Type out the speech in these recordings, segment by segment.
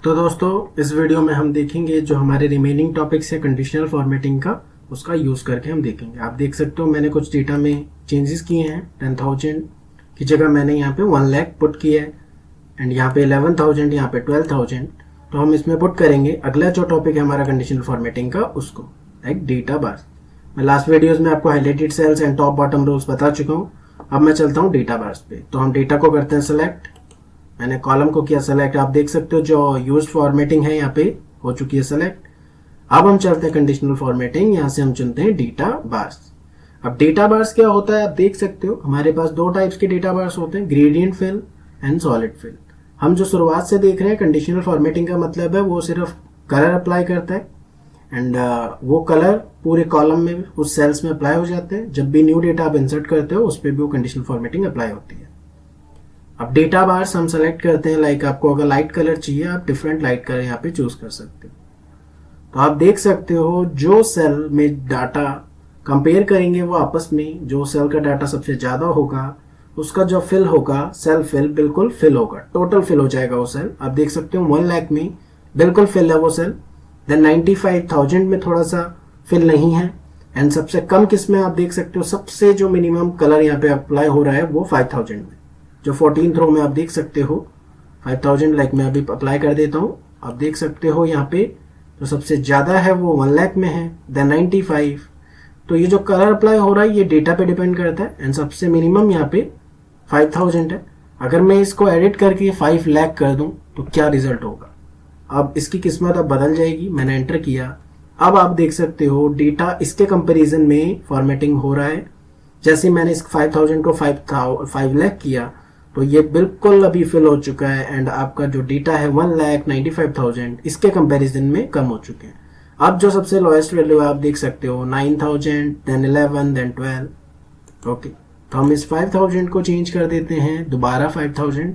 तो दोस्तों इस वीडियो में हम देखेंगे जो हमारे रिमेनिंग टॉपिक्स है कंडीशनल फॉर्मेटिंग का, उसका यूज़ करके हम देखेंगे। आप देख सकते हो मैंने कुछ डेटा में चेंजेस किए हैं। 10,000 की जगह मैंने यहाँ पे 1 लाख पुट किया है एंड यहाँ पे 11,000, यहाँ पे 12,000। तो हम इसमें पुट करेंगे अगला जो टॉपिक है हमारा कंडीशनल फॉर्मेटिंग का, उसको लाइक डेटा बार्स। मैं लास्ट वीडियोज में आपको highlighted cells and top bottom rules बता चुका हूँ। अब मैं चलता हूँ डेटा बार्स पे। तो हम डेटा को करते हैं सेलेक्ट। मैंने कॉलम को किया सेलेक्ट। आप देख सकते हो जो यूज्ड फॉर्मेटिंग है यहाँ पे हो चुकी है सेलेक्ट। अब हम चलते हैं कंडीशनल फॉर्मेटिंग। यहाँ से हम चुनते हैं डेटा बार्स। अब डेटा बार्स क्या होता है आप देख सकते हो हमारे पास दो टाइप्स के डेटा बार्स होते हैं, gradient fill and solid fill. हम जो शुरुआत से देख रहे हैं कंडीशनल फॉर्मेटिंग का मतलब है वो सिर्फ कलर अप्लाई करता है एंड वो कलर पूरे कॉलम में उस सेल्स में अप्लाई हो जाते हैं। जब भी न्यू डेटा आप इंसर्ट करते हो उस पर भी वो कंडीशनल फॉर्मेटिंग अप्लाई होती है। अब डेटा बार्स हम सेलेक्ट करते हैं, लाइक आपको अगर लाइट कलर चाहिए आप डिफरेंट लाइट कलर यहाँ पे चूज कर सकते हो। तो आप देख सकते हो जो सेल में डाटा कंपेयर करेंगे वो आपस में जो सेल का डाटा सबसे ज्यादा होगा उसका जो फिल होगा सेल फिल बिल्कुल फिल होगा, टोटल फिल हो जाएगा वो सेल। आप देख सकते हो 1 लाख में बिल्कुल फिल है वो सेल। देन 95,000 में थोड़ा सा फिल नहीं है एंड सबसे कम किस में आप देख सकते हो सबसे जो मिनिमम कलर यहाँ पे अप्लाई हो रहा है वो 5,000 में, जो 14th रो में आप देख सकते हो 5,000। लाइक मैं अभी अप्लाई कर देता हूँ। आप देख सकते हो यहाँ पे जो सबसे ज्यादा है वो 1 लाख में है, देन 95। तो ये जो कलर अप्लाई हो रहा है ये डेटा पे डिपेंड करता है एंड सबसे मिनिमम यहाँ पे 5,000 है। अगर मैं इसको एडिट करके 5 लाख कर दूं तो क्या रिजल्ट होगा। अब इसकी किस्मत अब बदल जाएगी। मैंने एंटर किया। अब आप देख सकते हो डेटा इसके कंपैरिजन में फॉर्मेटिंग हो रहा है। जैसे मैंने इस 5,000 को 5 लाख किया तो ये बिल्कुल अभी फिल हो चुका है एंड आपका जो डेटा है 1,95,000 इसके कंपैरिजन में कम हो चुके हैं। अब जो सबसे लोएस्ट वैल्यू आप देख सकते हो 9,000, देन 11, देन 12। ओके, तो हम इस 5,000 को चेंज कर देते हैं दोबारा 5,000।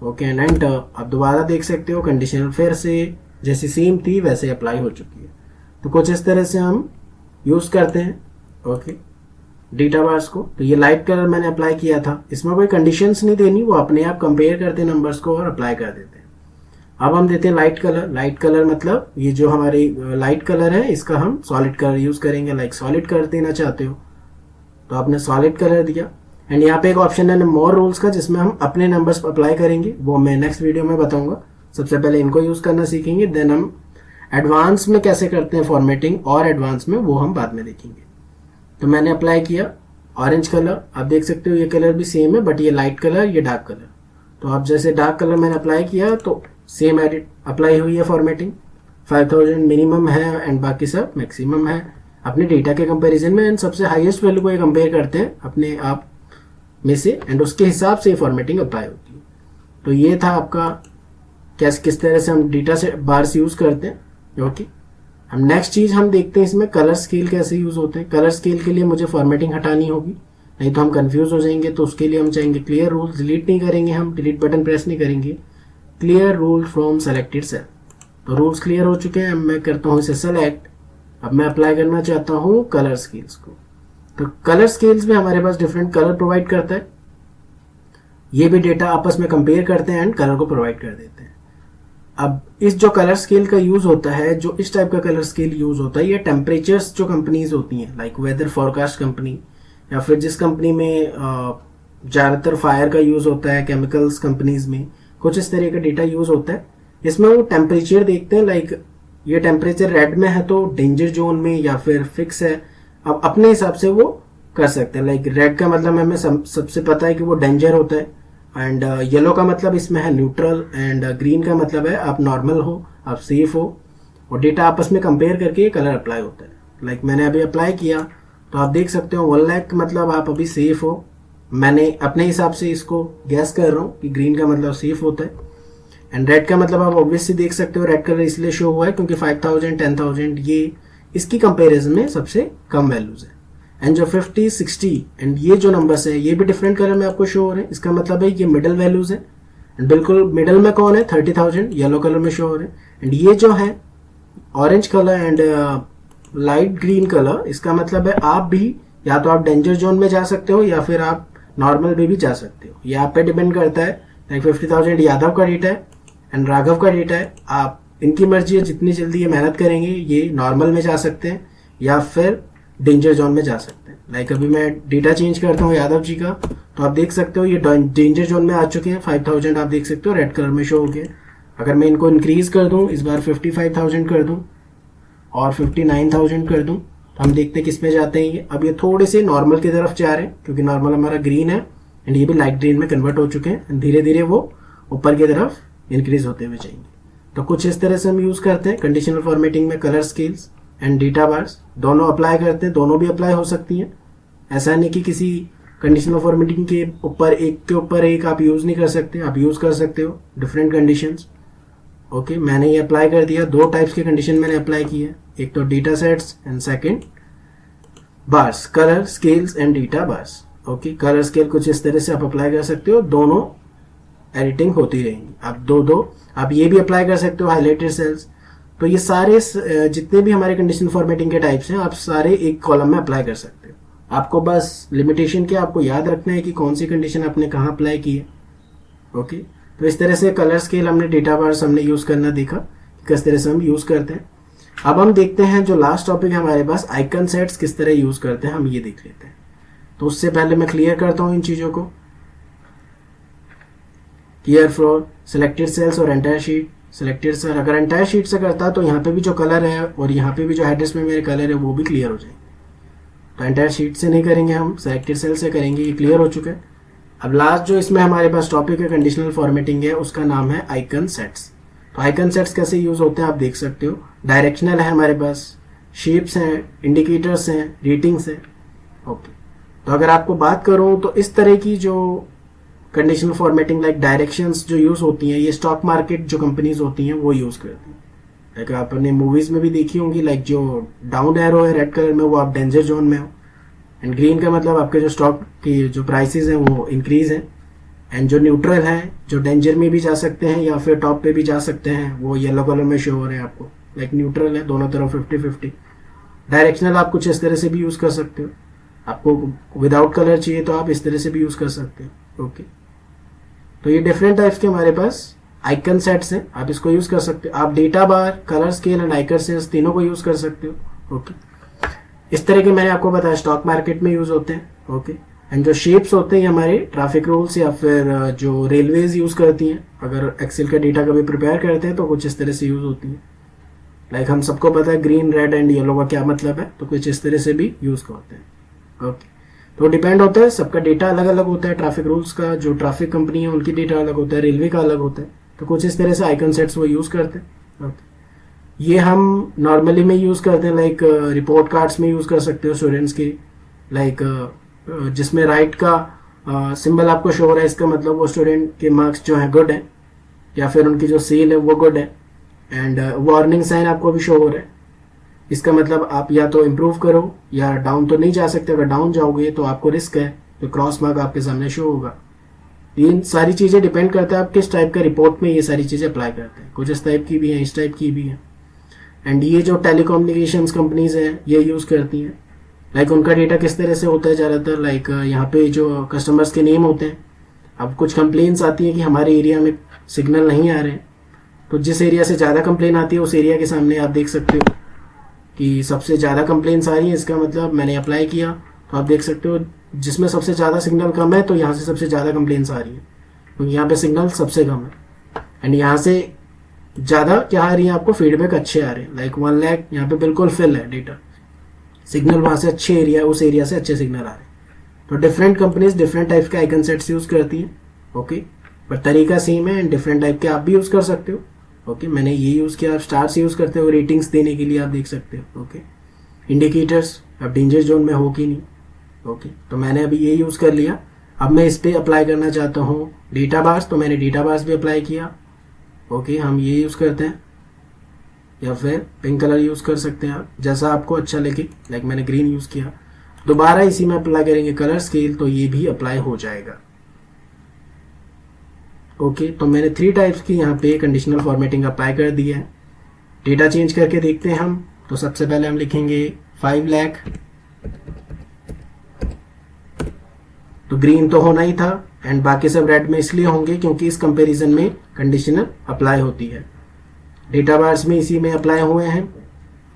Okay and enter. अब दोबारा देख सकते हो कंडीशनल फिर से जैसे सेम थी वैसे अप्लाई हो चुकी है। तो कुछ इस तरह से हम यूज करते हैं ओके डेटा बार्स को। तो ये लाइट कलर मैंने अप्लाई किया था, इसमें कोई कंडीशंस नहीं देनी, वो अपने आप कंपेयर करते हैं नंबर्स को और अप्लाई कर देते हैं। अब हम देते हैं लाइट कलर। लाइट कलर मतलब ये जो हमारी लाइट कलर है इसका हम सॉलिड कलर यूज करेंगे। लाइक सॉलिड कलर देना चाहते हो तो आपने सॉलिड कलर दिया एंड यहाँ पे एक ऑप्शन है मोर रूल्स का जिसमें हम अपने नंबर्स अप्लाई करेंगे, वो मैं नेक्स्ट वीडियो में बताऊंगा। सबसे पहले इनको यूज करना सीखेंगे, देन हम एडवांस में कैसे करते हैं फॉर्मेटिंग और एडवांस में वो हम बाद में देखेंगे। तो मैंने अप्लाई किया ऑरेंज कलर। आप देख सकते हो ये कलर भी सेम है बट ये लाइट कलर ये डार्क कलर। तो आप जैसे डार्क कलर मैंने अप्लाई किया तो सेम एडिट अप्लाई हुई है फॉर्मेटिंग। 5,000 मिनिमम है एंड बाकी सब मैक्सिमम है अपने डेटा के कंपैरिजन में एंड सबसे हाईएस्ट वैल्यू को ये कंपेयर करते हैं अपने आप में से एंड उसके हिसाब से फॉर्मेटिंग अप्लाई होती है। तो ये था आपका किस तरह से हम डेटा से बार्स यूज करते हैं। ओके, हम नेक्स्ट चीज हम देखते हैं इसमें कलर स्केल कैसे यूज होते हैं। कलर स्केल के लिए मुझे फॉर्मेटिंग हटानी होगी, नहीं तो हम कंफ्यूज हो जाएंगे। तो उसके लिए हम चाहेंगे क्लियर रूल, डिलीट नहीं करेंगे, हम डिलीट बटन प्रेस नहीं करेंगे। Clear rule from selected cell. तो रूल्स क्लियर हो चुके हैं। मैं करता हूँ इसे सेलेक्ट। अब मैं अप्लाई करना चाहता हूँ कलर स्केल्स को। तो कलर स्केल्स में हमारे पास डिफरेंट कलर प्रोवाइड करता है। ये भी डेटा आपस में कंपेयर करते हैं एंड कलर को प्रोवाइड कर देते हैं। अब इस जो कलर स्केल का यूज होता है, जो इस टाइप का कलर स्केल यूज होता है, ये टेम्परेचर्स जो कंपनीज होती हैं लाइक वेदर फॉरकास्ट कंपनी या फिर जिस कंपनी में ज्यादातर फायर का यूज होता है, केमिकल्स कंपनीज में कुछ इस तरह का डेटा यूज होता है। इसमें वो टेम्परेचर देखते हैं, लाइक ये टेम्परेचर रेड में है तो डेंजर जोन में या फिर फिक्स है। अब अपने हिसाब से वो कर सकते हैं। लाइक रेड का मतलब हमें सबसे पता है कि वो डेंजर होता है एंड येलो का मतलब इसमें है न्यूट्रल एंड ग्रीन का मतलब है आप नॉर्मल हो, आप सेफ हो। और डेटा आपस में कंपेयर करके ये कलर अप्लाई होता है। लाइक मैंने अभी अप्लाई किया तो आप देख सकते हो 1 लाख मतलब आप अभी सेफ हो। मैंने अपने हिसाब से इसको गैस कर रहा हूँ कि ग्रीन का मतलब सेफ होता है एंड रेड का मतलब आप ऑब्वियसली देख सकते हो रेड कलर इसलिए शो हुआ है क्योंकि 5,000, 10,000 ये इसकी कंपेरिजन में सबसे कम वैल्यूज है। एंड जो 50, 60 एंड ये जो नंबर्स है ये भी डिफरेंट कलर में आपको शो हो रहे हैं। इसका मतलब है ये मिडल वैल्यूज है एंड बिल्कुल मिडल में कौन है 30,000 येलो कलर में शो हो रहे हैं एंड ये जो है orange colour and light green colour, इसका मतलब है आप भी या तो आप डेंजर जोन में जा सकते हो या फिर आप नॉर्मल में भी जा सकते हो। ये आप पे डिपेंड करता है। लाइक 50,000 यादव का डेटा है एंड राघव का डेटा है, आप इनकी मर्जी है, जितनी जल्दी ये मेहनत करेंगे ये नॉर्मल में जा सकते हैं या फिर डेंजर जोन में जा सकते हैं। लाइक अभी मैं डेटा चेंज करता हूँ यादव जी का, तो आप देख सकते हो ये डेंजर जोन में आ चुके हैं। 5000 आप देख सकते हो रेड कलर में शो हो गया। अगर मैं इनको इंक्रीज कर दूं, इस बार 55,000 कर दूं और 59,000 कर दूं, तो हम देखते हैं किस में जाते हैं ये। अब ये थोड़े से नॉर्मल की तरफ जा रहे हैं क्योंकि नॉर्मल हमारा ग्रीन है एंड ये भी लाइट ग्रीन में कन्वर्ट हो चुके हैं। धीरे धीरे वो ऊपर की तरफ इंक्रीज होते हुए जाएंगे। तो कुछ इस तरह से हम यूज करते हैं कंडीशनल फॉर्मेटिंग में। Colour scales and data bars दोनों अप्लाई करते हैं, दोनों भी अप्लाई हो सकती हैं। ऐसा नहीं कि किसी कंडीशनल फॉर्मेटिंग के ऊपर एक आप यूज नहीं कर सकते, आप यूज कर सकते हो डिफरेंट कंडीशंस। ओके, मैंने ये अप्लाई कर दिया। 2 टाइप्स के कंडीशन मैंने अप्लाई किए, एक तो data sets and second bars, colour scales and data bars. Okay, colour scale कुछ इस तरह से आप अप्लाई कर सकते हो, दोनों एडिटिंग होती रहेंगी। आप दो आप ये भी अप्लाई कर सकते हो, हाईलाइटेड सेल्स। तो ये सारे जितने भी हमारे कंडीशन फॉर्मेटिंग के टाइप्स हैं आप सारे एक कॉलम में अप्लाई कर सकते हो। आपको बस लिमिटेशन क्या, आपको याद रखना है कि कौन सी कंडीशन आपने कहाँ अप्लाई की है। ओके, तो इस तरह से कलर स्केल हमने, डेटा बार्स हमने यूज करना देखा किस तरह से हम यूज करते हैं। अब हम देखते हैं जो लास्ट टॉपिक है हमारे पास, आइकन सेट्स किस तरह यूज करते हैं, हम ये देख लेते हैं। तो उससे पहले मैं क्लियर करता हूं इन चीजों को। क्लियर फॉर सिलेक्टेड सेल्स और एंटायर शीट। सिलेक्टेड सेल अगर एंटायर शीट से करता तो यहाँ पे भी जो कलर है और यहाँ पे भी जो हेडर्स में मेरे कलर है वो भी क्लियर हो जाएंगे। तो एंटायर शीट से नहीं करेंगे, हम सिलेक्टेड सेल से करेंगे। ये क्लियर हो चुका है। अब लास्ट जो इसमें हमारे पास टॉपिक है कंडीशनल फॉर्मेटिंग है, उसका नाम है आइकन सेट्स। तो आइकन सेट्स कैसे यूज होते हैं आप देख सकते हो। डायरेक्शनल है हमारे पास, शेप्स हैं, इंडिकेटर्स हैं, रेटिंग्स हैं। ओके, तो अगर आपको बात करूं तो इस तरह की जो कंडीशनल फॉर्मेटिंग लाइक डायरेक्शंस जो यूज होती हैं, ये स्टॉक मार्केट जो कंपनीज होती हैं वो यूज करती हैं। लाइक आपने मूवीज में भी देखी होंगी, लाइक जो डाउन एरो है रेड कलर में वो आप डेंजर जोन में हो, एंड ग्रीन का मतलब आपके जो स्टॉक की जो प्राइसेस हैं वो इंक्रीज हैं, एंड जो न्यूट्रल है जो डेंजर में भी जा सकते हैं या फिर टॉप पे भी जा सकते हैं वो येलो कलर में शो हो रहे हैं आपको। लाइक न्यूट्रल है, दोनों तरफ 50-50। डायरेक्शनल आप कुछ इस तरह से भी यूज कर सकते हो। आपको विदाउट कलर चाहिए तो आप इस तरह से भी यूज कर सकते हो। ओके, तो ये डिफरेंट टाइप्स के हमारे पास आइकन सेट्स हैं, आप इसको यूज कर सकते हो। आप data bar, colour scale and icon sets तीनों को यूज कर सकते हो। ओके, इस तरह के मैंने आपको बताया स्टॉक मार्केट में यूज होते हैं। ओके, एंड जो शेप्स होते हैं हमारे ट्रैफिक रूल्स या फिर जो रेलवेज यूज करती हैं, अगर एक्सेल का डेटा कभी प्रिपेयर करते हैं तो कुछ इस तरह से यूज होती है। लाइक हम सबको पता है ग्रीन, रेड एंड येलो का क्या मतलब है, तो कुछ इस तरह से भी यूज करते हैं। ओके, तो डिपेंड होता है, सबका डेटा अलग अलग होता है। ट्रैफिक रूल्स का जो ट्रैफिक कंपनी है उनकी डेटा अलग होता है, रेलवे का अलग होता है। तो कुछ इस तरह से आइकन सेट्स वो यूज करते हैं। ओके, ये हम नॉर्मली में यूज करते हैं, लाइक रिपोर्ट कार्ड्स में यूज कर सकते हो स्टूडेंट्स के। लाइक जिसमें राइट का सिंबल आपको शो हो रहा है, इसका मतलब वो स्टूडेंट के मार्क्स जो है गुड है या फिर उनकी जो सेल है वो गुड है, एंड वार्निंग साइन आपको भी शो हो रहा है। इसका मतलब आप या तो इम्प्रूव करो या डाउन तो नहीं जा सकते। अगर डाउन जाओगे तो आपको रिस्क है, तो क्रॉस मार्क आपके सामने शो होगा। इन सारी चीजें डिपेंड करता है आप किस टाइप का रिपोर्ट में ये सारी चीजें अप्लाई करते हैं। कुछ इस टाइप की भी है, इस टाइप की भी है। एंड ये जो टेलीकम्युनिकेशंस कंपनीज हैं ये यूज करती हैं। लाइक उनका डेटा किस तरह से होता है ज़्यादातर, लाइक यहाँ पे जो कस्टमर्स के नेम होते हैं। अब कुछ कंप्लेन्स आती हैं कि हमारे एरिया में सिग्नल नहीं आ रहे हैं, तो जिस एरिया से ज़्यादा कंप्लेन आती है उस एरिया के सामने आप देख सकते हो कि सबसे ज़्यादा कंप्लेन्स आ रही हैं। इसका मतलब मैंने अप्लाई किया तो आप देख सकते हो जिसमें सबसे ज़्यादा सिग्नल कम है तो यहाँ से सबसे ज़्यादा कंप्लेन्स आ रही है, क्योंकि यहाँ पे सिग्नल सबसे कम है। एंड यहाँ से ज़्यादा क्या आ रही है, आपको फीडबैक अच्छे आ रहे हैं। लाइक 1 लाख यहाँ पे बिल्कुल फिल है डेटा, सिग्नल वहाँ से अच्छे एरिया, उस एरिया से अच्छे सिग्नल आ रहे हैं। तो डिफरेंट कंपनीज डिफरेंट टाइप के आइकन सेट्स यूज़ करती हैं। ओके, पर तरीका सेम है एंड डिफरेंट टाइप के आप भी यूज़ कर सकते हो। ओके, मैंने ये यूज़ किया। आप स्टार्स यूज़ करते हो रेटिंग्स देने के लिए, आप देख सकते हो। ओके, इंडिकेटर्स अब डेंजर जोन में हो कि नहीं। ओके, तो मैंने अभी ये यूज़ कर लिया। अब मैं इस पर अप्लाई करना चाहता हूँ डेटा बार्स, तो मैंने डेटा बार्स भी अप्लाई किया। ओके, हम ये यूज़ करते हैं या फिर पिंक कलर यूज़ कर सकते हैं आप, जैसा आपको अच्छा लगे। लाइक मैंने ग्रीन यूज़ किया। दोबारा इसी में अप्लाई करेंगे कलर स्केल, तो ये भी अप्लाई हो जाएगा। ओके, तो मैंने 3 टाइप्स की यहाँ पे कंडीशनल फॉर्मेटिंग अप्लाई कर दी है। डेटा चेंज करके देखते हैं हम। तो सबसे पहले हम लिखेंगे 5 लाख, तो ग्रीन तो होना ही था, एंड बाकी सब रेड में इसलिए होंगे क्योंकि इस कंपैरिजन में कंडीशनल अप्लाई होती है। डेटा बार्स में इसी में अप्लाई हुए हैं,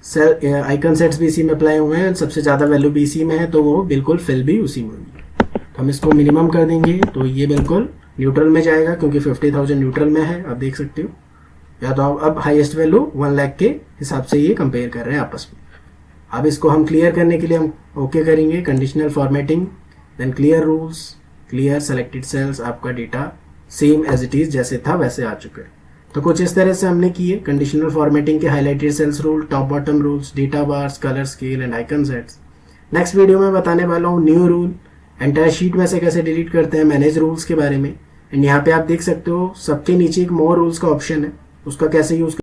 सेल आइकन सेट्स भी इसी में अप्लाई हुए हैं, सबसे ज़्यादा वैल्यू भी इसी में है, तो वो बिल्कुल फिल भी उसी में होगी। तो हम इसको मिनिमम कर देंगे तो ये बिल्कुल न्यूट्रल में जाएगा क्योंकि 50,000 न्यूट्रल में है, आप देख सकते हो। या तो अब हाईएस्ट वैल्यू 1 लाख के हिसाब से ये कंपेयर कर रहे हैं आपस में। अब इसको हम क्लियर करने के लिए हम ओके करेंगे, conditional formatting, then clear rules, clear selected cells, आपका data same as it is जैसे था वैसे आ चुका है। तो कुछ इस तरह से हमने किए कंडीशनल फॉर्मेटिंग के highlighted cells rule, top bottom rules, data bars, colour scale and icon sets. Next video में बताने वाला हूँ न्यू रूल, एंटायर शीट में से कैसे डिलीट करते हैं, मैनेज रूल्स के बारे में। एंड यहाँ पे आप देख सकते हो सबके नीचे एक मोर रूल्स का ऑप्शन है, उसका कैसे यूज